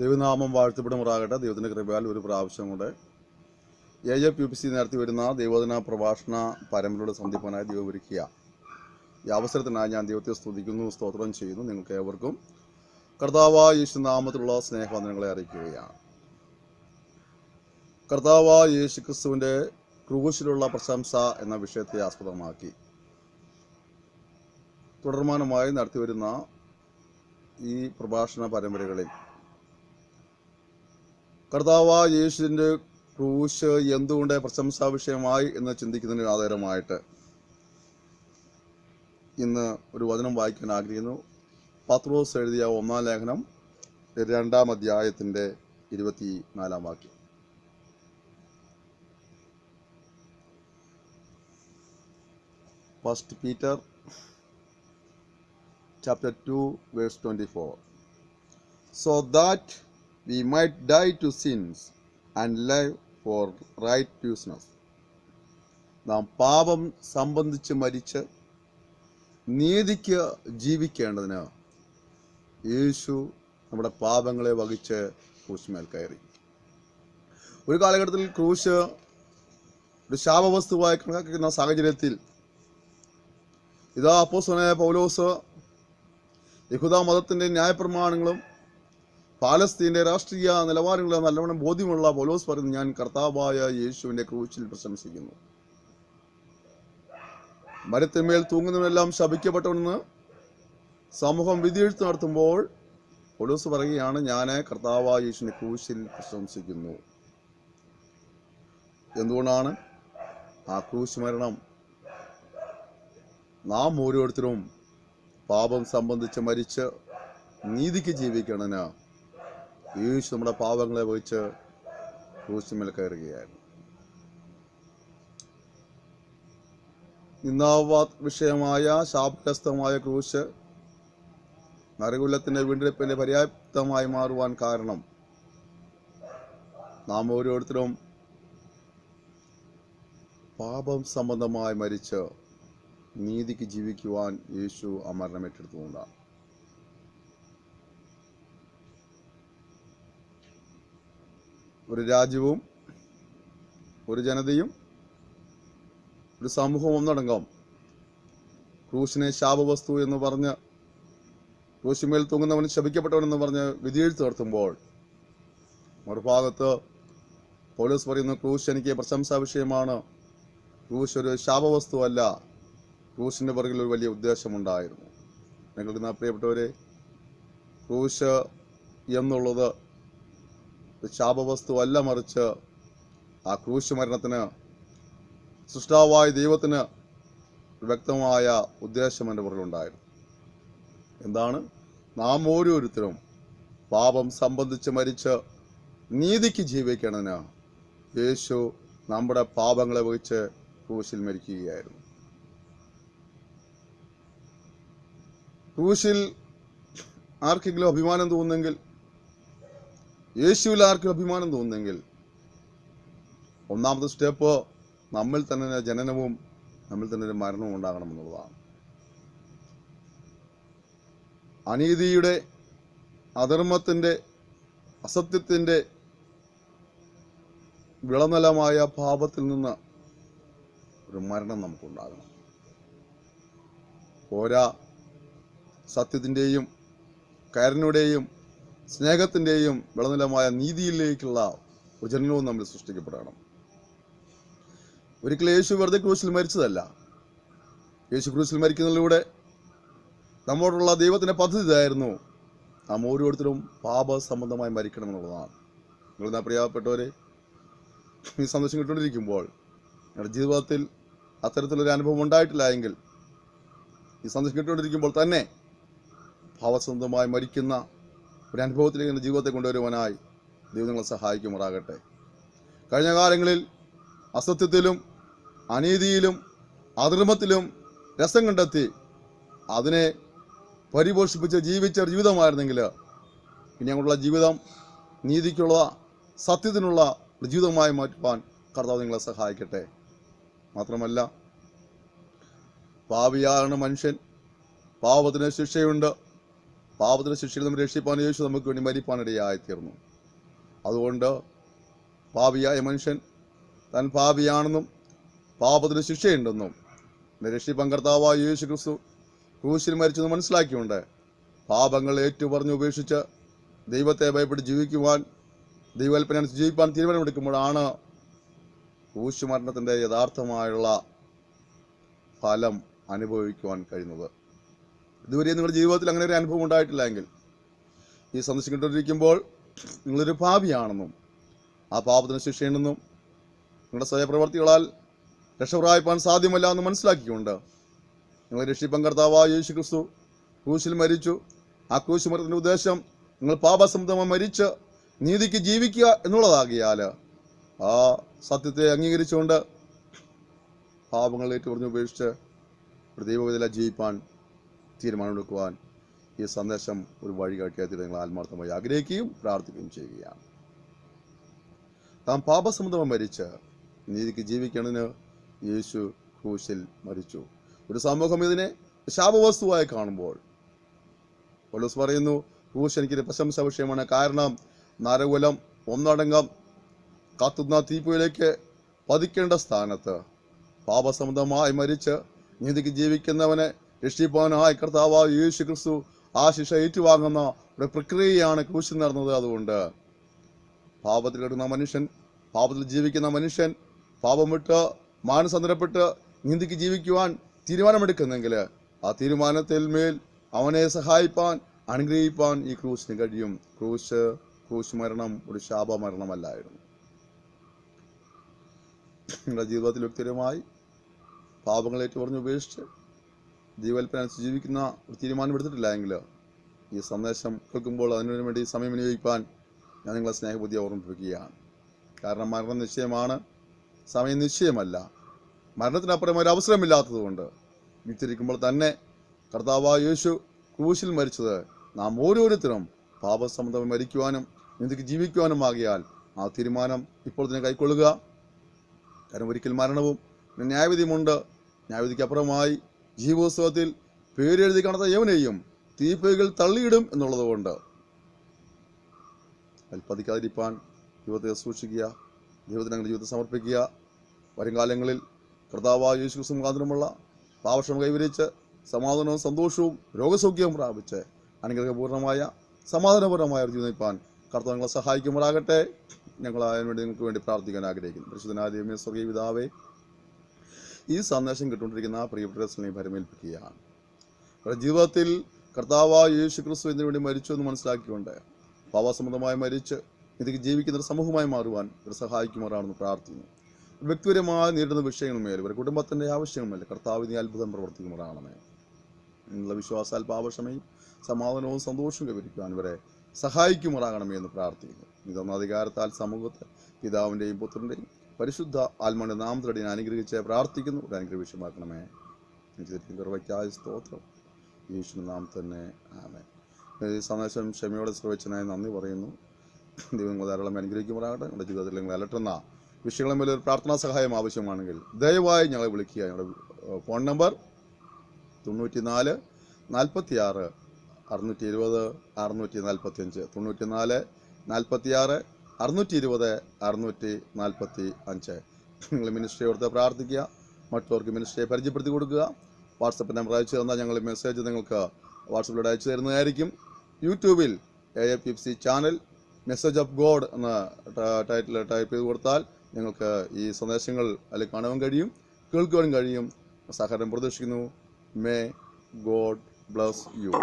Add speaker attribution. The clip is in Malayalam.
Speaker 1: ദൈവനാമം വാഴ്ത്തപ്പെടുമാറാകട്ടെ. ദൈവത്തിൻ്റെ കൃപയാൽ ഒരു പ്രാവശ്യം കൂടെ AJPPC നടത്തി വരുന്ന ദൈവവചന പ്രഭാഷണ പരമ്പരയുടെ സന്ധിപ്പനായി ദൈവം ഒരുക്കിയ ഈ അവസരത്തിനായി ഞാൻ ദൈവത്തെ സ്തുതിക്കുന്നു, സ്തോത്രം ചെയ്യുന്നു. നിങ്ങൾക്ക് ഏവർക്കും കർത്താവായ യേശുനാമത്തിലുള്ള സ്നേഹവന്ദനങ്ങളെ അറിയിക്കുകയാണ്. കർത്താവായ യേശു ക്രിസ്തുവിൻ്റെ ക്രൂശിലുള്ള പ്രശംസ എന്ന വിഷയത്തെ ആസ്പദമാക്കി തുടർമാനമായി നടത്തിവരുന്ന ഈ പ്രഭാഷണ പരമ്പരകളിൽ കർത്താവായ യേശുവിൻ്റെ ക്രൂശ് എന്തുകൊണ്ട് പ്രശംസാ വിഷയമായി എന്ന് ചിന്തിക്കുന്നതിന് ആധാരമായിട്ട് ഇന്ന് ഒരു വചനം വായിക്കാൻ ആഗ്രഹിക്കുന്നു. പത്രോസ് എഴുതിയ 1-ാം ലേഖനം 2-ാം അധ്യായത്തിൻ്റെ 24-ാം വാക്യം. First Peter chapter 2 verse 24. So that we might die to sins and live for righteousness. നാം പാപം സംബന്ധിച്ച് മരിച്ച് നീതിക്ക് ജീവിക്കേണ്ടതിന് യേശു നമ്മുടെ പാപങ്ങളെ വഹിച്ച് ക്രൂശിന്മേൽ കയറി. ഒരു കാലഘട്ടത്തിൽ ക്രൂശ് ഒരു ശാപവസ്തുവായി കണക്കാക്കുന്ന സാഹചര്യത്തിൽ ഇതാ അപ്പോസ്തലനായ പൗലോസ് യഹൂദ മതത്തിൻ്റെ ന്യായപ്രമാണങ്ങളും പാലസ്തീൻ്റെ രാഷ്ട്രീയ നിലവാരങ്ങളും നല്ലവണ്ണം ബോധ്യമുള്ള പൗലോസ് പറയുന്നു, ഞാൻ കർത്താവായ യേശുവിൻ്റെ ക്രൂശിൽ പ്രശംസിക്കുന്നു. മരത്തിന്മേൽ തൂങ്ങുന്നവനെല്ലാം ശപിക്കപ്പെട്ടവനെന്ന് സമൂഹം വിധിയെഴുത്ത് നടത്തുമ്പോൾ പൗലോസ് പറയുകയാണ്, ഞാൻ കർത്താവായ യേശുവിൻ്റെ ക്രൂശിൽ പ്രശംസിക്കുന്നു. എന്തുകൊണ്ടാണ്? ആ ക്രൂശ് മരണം നാം ഓരോരുത്തരും പാപം സംബന്ധിച്ച് മരിച്ച് നീതിക്ക് ജീവിക്കണതിന് യേശു നമ്മുടെ പാപങ്ങളെ വഹിച്ച് ക്രൂശിന്മേൽ കയറുകയായിരുന്നു. നിന്ദാ വിഷയമായ ശാപഗ്രസ്തമായ ക്രൂശ് നരകുലത്തിൻ്റെ വീണ്ടെടുപ്പിന് പര്യാപ്തമായി മാറുവാൻ കാരണം നാം ഓരോരുത്തരും പാപം സംബന്ധമായി മരിച്ച് നീതിക്ക് ജീവിക്കുവാൻ യേശു ആ മരണം ഏറ്റെടുത്തുകൊണ്ടാണ്. ഒരു രാജ്യവും ഒരു ജനതയും ഒരു സമൂഹവും ഒന്നടങ്കം ക്രൂശിനെ ശാപവസ്തു എന്ന് പറഞ്ഞ് ക്രൂശിന്മേൽ തൂങ്ങുന്നവൻ ശപിക്കപ്പെട്ടവനെന്ന് പറഞ്ഞ് വിധിയെഴുത്ത് നടത്തുമ്പോൾ മറുഭാഗത്ത് പൗലോസ് പറയുന്നു, ക്രൂശ് എനിക്ക് പ്രശംസാ വിഷയമാണ്. ക്രൂശ് ഒരു ശാപവസ്തുവല്ല. ക്രൂശിൻ്റെ പുറകിൽ ഒരു വലിയ ഉദ്ദേശമുണ്ടായിരുന്നു. നിങ്ങൾക്ക് പ്രിയപ്പെട്ടവരെ, ക്രൂശ് എന്നുള്ളത് ശാപവസ്തു അല്ല, മറിച്ച് ആ ക്രൂശ് മരണത്തിന് സൃഷ്ടാവായ ദൈവത്തിന് വ്യക്തമായ ഉദ്ദേശം എൻ്റെ പുറകിലുണ്ടായിരുന്നു. എന്താണ്? നാം ഓരോരുത്തരും പാപം സംബന്ധിച്ച് മരിച്ച് നീതിക്ക് ജീവിക്കണതിന് യേശു നമ്മുടെ പാപങ്ങളെ വഹിച്ച് ക്രൂശിൽ മരിക്കുകയായിരുന്നു. ക്രൂശിൽ ആർക്കെങ്കിലും അഭിമാനം തോന്നുന്നെങ്കിൽ, യേശുവിൽ ആർക്കും അഭിമാനം തോന്നുന്നെങ്കിൽ, ഒന്നാമത്തെ സ്റ്റെപ്പ് നമ്മിൽ തന്നെ ജനനവും നമ്മിൽ തന്നെ ഒരു മരണവും ഉണ്ടാകണമെന്നുള്ളതാണ്. അനീതിയുടെ, അധർമ്മത്തിൻ്റെ, അസത്യത്തിൻ്റെ വിളനിലമായ പാപത്തിൽ നിന്ന് ഒരു മരണം നമുക്കുണ്ടാകണം. പോരാ, സത്യത്തിൻ്റെയും കരുണയുടെയും സ്നേഹത്തിൻ്റെയും വിളനിലമായ നീതിയിലേക്കുള്ള ഒരു ജനനവും നമ്മൾ സൃഷ്ടിക്കപ്പെടണം. ഒരിക്കലും യേശു വെറുതെ ക്രൂശിൽ മരിച്ചതല്ല. യേശു ക്രൂശിൽ മരിക്കുന്നതിലൂടെ നമ്മോടുള്ള ദൈവത്തിൻ്റെ പദ്ധതി ഇതായിരുന്നു, നാം ഓരോരുത്തരും പാപ സംബന്ധമായി മരിക്കണമെന്നുള്ളതാണ്. നിങ്ങൾ പ്രിയപ്പെട്ടവരെ, ഈ സന്ദേശം കിട്ടുകൊണ്ടിരിക്കുമ്പോൾ നിങ്ങളുടെ ജീവിതത്തിൽ അത്തരത്തിലൊരു അനുഭവം ഉണ്ടായിട്ടില്ല എങ്കിൽ ഈ സന്ദേശം കിട്ടുകൊണ്ടിരിക്കുമ്പോൾ തന്നെ ഭാവസംബന്ധമായി മരിക്കുന്ന ഒരു അനുഭവത്തിലേക്ക് എൻ്റെ ജീവിതത്തെ കൊണ്ടുവരുവാനായി ദൈവം നിങ്ങളെ സഹായിക്കുമാറാകട്ടെ. കഴിഞ്ഞ കാലങ്ങളിൽ അസത്യത്തിലും അനീതിയിലും അധർമ്മത്തിലും രസം കണ്ടെത്തി അതിനെ പരിപോഷിപ്പിച്ച് ജീവിച്ച ജീവിതമായിരുന്നെങ്കിൽ ഇനി ഞങ്ങളുടെ ജീവിതം നീതിക്കുള്ള, സത്യത്തിനുള്ള ഒരു ജീവിതമായി മാറ്റുവാൻ കർത്താവ് നിങ്ങളെ സഹായിക്കട്ടെ. മാത്രമല്ല, പാപിയാണ് മനുഷ്യൻ, പാപത്തിന് ശിക്ഷയുണ്ട്. പാപത്തിൻ്റെ ശിക്ഷയിൽ നിന്ന് രക്ഷിപ്പാൻ യേശു നമുക്ക് വേണ്ടി മരിപ്പാനിടയായിത്തീർന്നു. അതുകൊണ്ട് പാപിയായ മനുഷ്യൻ താൻ പാപിയാണെന്നും പാപത്തിന് ശിക്ഷയുണ്ടെന്നും രക്ഷിപ്പാൻ കർത്താവായ യേശു ക്രിസ്തു ക്രൂശിൽ മരിച്ചെന്ന് മനസ്സിലാക്കിയുണ്ട് പാപങ്ങൾ ഏറ്റുപറഞ്ഞ് ഉപേക്ഷിച്ച് ദൈവത്തെ ഭയപ്പെട്ട് ജീവിക്കുവാൻ, ദൈവകൽപ്പന അനുസരിച്ച് ജീവിപ്പാൻ തീരുമാനമെടുക്കുമ്പോഴാണ് ക്രൂശ് മരണത്തിൻ്റെ യഥാർത്ഥമായുള്ള ഫലം അനുഭവിക്കുവാൻ കഴിയുന്നത്. ഇതുവരെ നിങ്ങളുടെ ജീവിതത്തിൽ അങ്ങനെ ഒരു അനുഭവം ഉണ്ടായിട്ടില്ലെങ്കിൽ ഈ സന്ദേശം കണ്ടുകൊണ്ടിരിക്കുമ്പോൾ നിങ്ങളൊരു പാപിയാണെന്നും ആ പാപത്തിന് ശിക്ഷയുണ്ടെന്നും നിങ്ങളുടെ സ്വയപ്രവർത്തികളാൽ രക്ഷപ്രാപിപ്പാൻ സാധ്യമല്ല എന്ന് മനസ്സിലാക്കിക്കൊണ്ട് നിങ്ങളെ രക്ഷിപ്പാൻ കർത്താവായ യേശു ക്രിസ്തു ക്രൂശിൽ മരിച്ചു. ആ ക്രൂശ് മരണത്തിൻ്റെ ഉദ്ദേശം നിങ്ങൾ പാപസംബന്ധമായി മരിച്ച് നീതിക്ക് ജീവിക്കുക എന്നുള്ളതാകിയാൽ ആ സത്യത്തെ അംഗീകരിച്ചുകൊണ്ട് പാപങ്ങളിലേക്ക് പറഞ്ഞ് ഉപേക്ഷിച്ച് ഒരു ദൈവവിധല ജീവിപ്പാൻ തീരുമാനമെടുക്കുവാൻ ഈ സന്ദേശം ഒരു വഴി കാട്ടിയാൽ നിങ്ങൾ ആത്മാർത്ഥമായി ആഗ്രഹിക്കുകയും പ്രാർത്ഥിക്കുകയും ചെയ്യുകയാണ്. താൻ പാപസംബന്ധമായി മരിച്ച് നീതിക്ക് ജീവിക്കണതിന് യേശു ക്രൂശിൽ മരിച്ചു. ഒരു സമൂഹം ഇതിനെ ശാപവസ്തുവായി കാണുമ്പോൾ പൗലോസ് പറയുന്നു, ക്രൂശ് എനിക്കൊരു പ്രശംസാ വിഷയമാണ്. കാരണം നരകുലം ഒന്നടങ്കം കത്തുന്ന തീപ്പുയിലേക്ക് പതിക്കേണ്ട സ്ഥാനത്ത് പാപസംബന്ധമായി മരിച്ച് നീതിക്ക് ജീവിക്കുന്നവനെ രക്ഷിപ്പാനായി കർത്താവായ യേശു ക്രിസ്തു ആ ശിക്ഷ ഏറ്റുവാങ്ങുന്ന ഒരു പ്രക്രിയയാണ് ക്രൂശിൽ നടന്നത്. അതുകൊണ്ട് പാപത്തിൽ കിടക്കുന്ന മനുഷ്യൻ, പാപത്തിൽ ജീവിക്കുന്ന മനുഷ്യൻ പാപം വിട്ട് മാനസാന്തരപ്പെട്ട് നീതിക്ക് ജീവിക്കുവാൻ തീരുമാനമെടുക്കുന്നെങ്കിൽ ആ തീരുമാനത്തിൽ മേൽ അവനെ സഹായിപ്പാൻ, അനുഗ്രഹിപ്പാൻ ഈ ക്രൂശിന് കഴിയും. ക്രൂശ് മരണം ഒരു ശാപമരണമല്ലായിരുന്നു. നിങ്ങളുടെ ജീവിതത്തിൽ വ്യക്തിപരമായി പാപങ്ങളേറ്റു പറഞ്ഞ് ഉപേക്ഷിച്ച് ദൈവകൽപ്പന അനുസരിച്ച് ജീവിക്കുന്ന ഒരു തീരുമാനമെടുത്തിട്ടില്ല എങ്കിൽ ഈ സന്ദേശം കേൾക്കുമ്പോൾ അതിനു വേണ്ടി സമയം വിനിയോഗിക്കാൻ ഞാൻ നിങ്ങളെ സ്നേഹബുദ്ധി ഓർമ്മിപ്പിക്കുകയാണ്. കാരണം മരണം നിശ്ചയമാണ്, സമയം നിശ്ചയമല്ല. മരണത്തിനപ്പുറം ഒരു അവസരമില്ലാത്തതുകൊണ്ട് വിത്തിരിക്കുമ്പോൾ തന്നെ കർത്താവായ യേശു ക്രൂശിൽ മരിച്ചത് നാം ഓരോരുത്തരും പാപസംബന്ധം മരിക്കുവാനും നീതിക്ക് ജീവിക്കുവാനും ആകിയാൽ ആ തീരുമാനം ഇപ്പോൾ തന്നെ കൈക്കൊള്ളുക. കാരണം ഒരിക്കൽ മരണവും ന്യായവിധിയുമുണ്ട്. ന്യായവിധിക്ക് അപ്പുറമായി ജീവോത്സവത്തിൽ പേരെഴുതി കാണാത്ത യവനെയും തീപ്പൊയ്കൾ തള്ളിയിടും എന്നുള്ളതുകൊണ്ട് അതിൽ പതിക്കാതിരിപ്പാൻ ദൈവത്തെ സൂക്ഷിക്കുക, ദൈവത്തിന് അങ്ങനെ ജീവിതത്തെ സമർപ്പിക്കുക. വരുംകാലങ്ങളിൽ കർത്താവായ യേശു ക്രിസ്തു മുഖാന്തരമുള്ള പാപക്ഷമ കൈവരിച്ച് സമാധാനവും സന്തോഷവും രോഗസൗഖ്യവും പ്രാപിച്ച് അനുഗ്രഹപൂർണ്ണമായ സമാധാനപൂർണ്ണമായ ജീവിതം നയിപ്പാൻ കർത്താവ് നിങ്ങളെ സഹായിക്കുമാറാകട്ടെ. ഞങ്ങൾ അതിനുവേണ്ടി നിങ്ങൾക്ക് വേണ്ടി പ്രാർത്ഥിക്കാൻ ആഗ്രഹിക്കുന്നു. പരിശുദ്ധനായ ദൈവമേ, സ്വർഗ്ഗീയ പിതാവേ, ഈ സന്ദേശം കിട്ടുകൊണ്ടിരിക്കുന്ന പ്രിയപ്പെട്ട ഭരമേൽപ്പിക്കുകയാണ്. അവരുടെ ജീവിതത്തിൽ കർത്താവായ യേശു ക്രിസ്തു ഇതിനു വേണ്ടി മരിച്ചു എന്ന് മനസ്സിലാക്കിക്കൊണ്ട് പാപസംബന്ധമായി മരിച്ച് ഇതിക്ക് ജീവിക്കുന്ന ഒരു സമൂഹമായി മാറുവാൻ ഇവർ സഹായിക്കുമാറാണെന്ന് പ്രാർത്ഥിക്കുന്നു. വ്യക്തിപരമായി നേരിടുന്ന വിഷയങ്ങളുമേൽ ഇവരുടെ കുടുംബത്തിൻ്റെ ആവശ്യങ്ങളുമേൽ കർത്താവ് നീ അത്ഭുതം പ്രവർത്തിക്കുമാറാണമേ. നിങ്ങളുടെ വിശ്വാസാൽ പാപക്ഷമയും സമാധാനവും സന്തോഷവും കൈവരിക്കുവാൻ ഇവരെ സഹായിക്കുമാറാകണമേ എന്ന് പ്രാർത്ഥിക്കുന്നു. ഇതൊന്ന അധികാരത്താൽ സമൂഹത്തെ പിതാവിൻ്റെയും പുത്രൻ്റെയും പരിശുദ്ധ ആത്മാവിൻ്റെ നാമത്തിലടി ഞാൻ അനുഗ്രഹിച്ച് പ്രാർത്ഥിക്കുന്നു. ഒരു അനുഗ്രഹ വിഷയമാക്കണമേ. കൃപയ്ക്കായ സ്തോത്രം യേശുവിന്റെ നാമത്തിൽ തന്നെ ആമേൻ. ഈ സന്ദേശം ക്ഷമയോടെ ശ്രവിച്ചതിനായി നന്ദി പറയുന്നു. ദൈവം ധാരാളം അനുഗ്രഹിക്കുമാറാകട്ടെ. നമ്മുടെ ജീവിതത്തിൽ നിങ്ങൾ അലട്ടുന്ന വിഷയങ്ങളും വലിയൊരു പ്രാർത്ഥനാ സഹായം ആവശ്യമാണെങ്കിൽ ദയവായി ഞങ്ങളെ വിളിക്കുക. ഞങ്ങളുടെ ഫോൺ നമ്പർ 94 46 620 645 94 46 620 645. നിങ്ങൾ മിനിസ്ട്രി ഓർത്ത് പ്രാർത്ഥിക്കുക, മറ്റുള്ളവർക്ക് മിനിസ്ട്രിയെ പരിചയപ്പെടുത്തി കൊടുക്കുക. വാട്സപ്പ് നമ്പർ അയച്ചു തന്നാൽ ഞങ്ങൾ മെസ്സേജ് നിങ്ങൾക്ക് വാട്സപ്പിലൂടെ അയച്ചു തരുന്നതായിരിക്കും. യൂട്യൂബിൽ AFPC channel message of God എന്ന ടൈറ്റിൽ ടൈപ്പ് ചെയ്ത് കൊടുത്താൽ നിങ്ങൾക്ക് ഈ സന്ദേശങ്ങൾ അതിൽ കാണുവാൻ കഴിയും, കേൾക്കുവാനും കഴിയും. സഹകരണം പ്രതീക്ഷിക്കുന്നു. May God bless you.